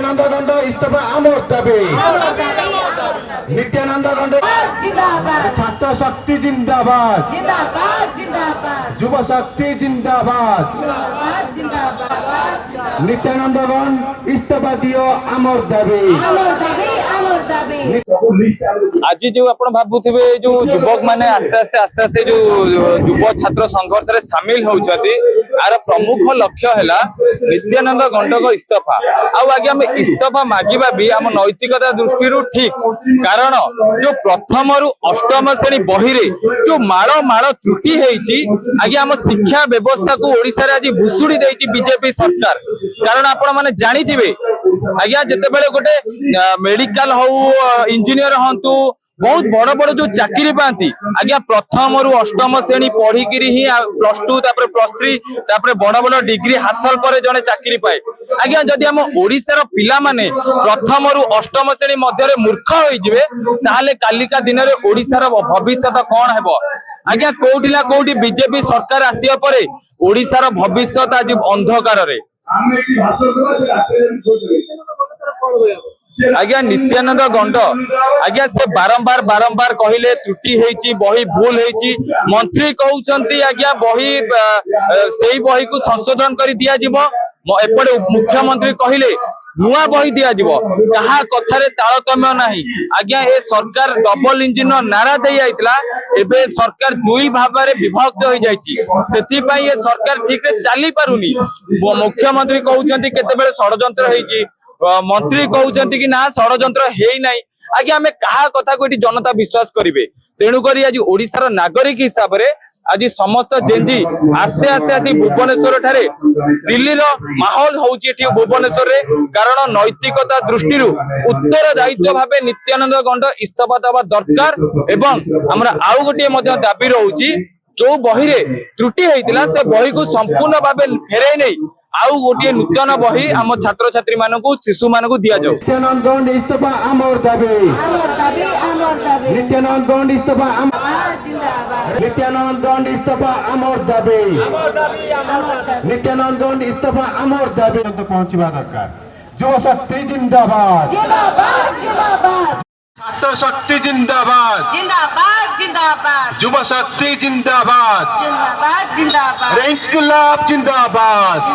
नित्यानंद गंड इस्तीफा आमर दाबी नित्यानंद गंड छात्र शक्ति जिंदाबाद युव शक्ति जिंदाबाद नित्यानंद गंड इस्तीफा दियो आमर दाबी आज जो आप भावुवे जो युवक मैंने आस्ते आस्ते जो युव छात्र संघर्ष में सामिल होती यार प्रमुख लक्ष्य है नित्यानंद गंडक इस्तीफा आगे आम इस्तीफा मागिबा भी आम नैतिकता दृष्टि ठीक कारण जो प्रथम रु अष्टम श्रेणी बही रे जो माड़ त्रुटि होती आगे आम शिक्षा व्यवस्था को ओडिशा रे आज भुसुड़ी देती बीजेपी सरकार कारण आपण माने जानिथिबे आज्ञा जिते बेले गोटे मेडिकल हो इंजीनियर हंतु बहुत बड़ बड़ जो चाकरी पाती आज्ञा प्रथम रु अष्टम श्रेणी पढ़ी ही प्लस टू प्लस थ्री बड़ बड़ डिग्री हासिल पर जड़े चाकरी पाए आज्ञा जदि आम ओडिशार पिला माने प्रथम रु अष्टम श्रेणी मध्य मूर्ख होइजिवे ताहाले कालिका दिन में ओडिशार भविष्य कौन हेबो आज्ञा कोउठी ना कोउठी बीजेपी सरकार आसिया परे ओडिशार भविष्य आज अंधकार रे आज्ञा नित्यानंद गंड आज्ञा से बारंबार कहले त्रुटि होईची बही भूल होईची मंत्री कहउचंती आज्ञा बही सेही बही को संशोधन कर दिया जिवो एपटे मुख्यमंत्री कहले नुआ बही दिया जिवो कहा कथारे तारतम्य नाही आज्ञा ए सरकार डबल इंजिन नारा दे आइतला एबे सरकार दुई भाबरे विभक्त हो जाईची सेति पई ए सरकार ठीक रे चाली पारुनी मुख्यमंत्री कहउचंती केतेबेले षडयंत्र होईची मंत्री कहउचंती कि ना षडयंत्र हेई नाही आज्ञा हमें कहा कथा को जनता विश्वास करिवे तेणु करी आज ओडिशार नागरिक हिसाब रे आज समस्त जेनजी आस्ते आस्ते आसी भुवनेश्वर ठारे दिल्ली रो माहौल होउची एठी भुवनेश्वर रे कारण नैतिकता दृष्टि उत्तर दायित्व भाबे नित्यानंद गंड इस्तीफा देवा दरकार एवं हमरा आउ गोटे मध्ये दाबी रहउची जो बही रे त्रुटि होइतिला से बही को संपूर्ण भाबे फेरै नै आउ गोटे नूतन बही आम छात्र छात्री मानकु शिशु मानकु दिया जाऊ नित्यानंद गंड इस्तीफा आमर दाबी नित्यानंद गंड इस्तीफा नित्यानंद गंड इस्तीफा आमर दाबी नित्यानंद गंड इस्तीफा आमर दाबी पहुंचवा दरकार युव शक्ति जिंदाबाद छात्र शक्ति जिंदाबाद युव शक्ति जिंदाबाद इंकलाब जिंदाबाद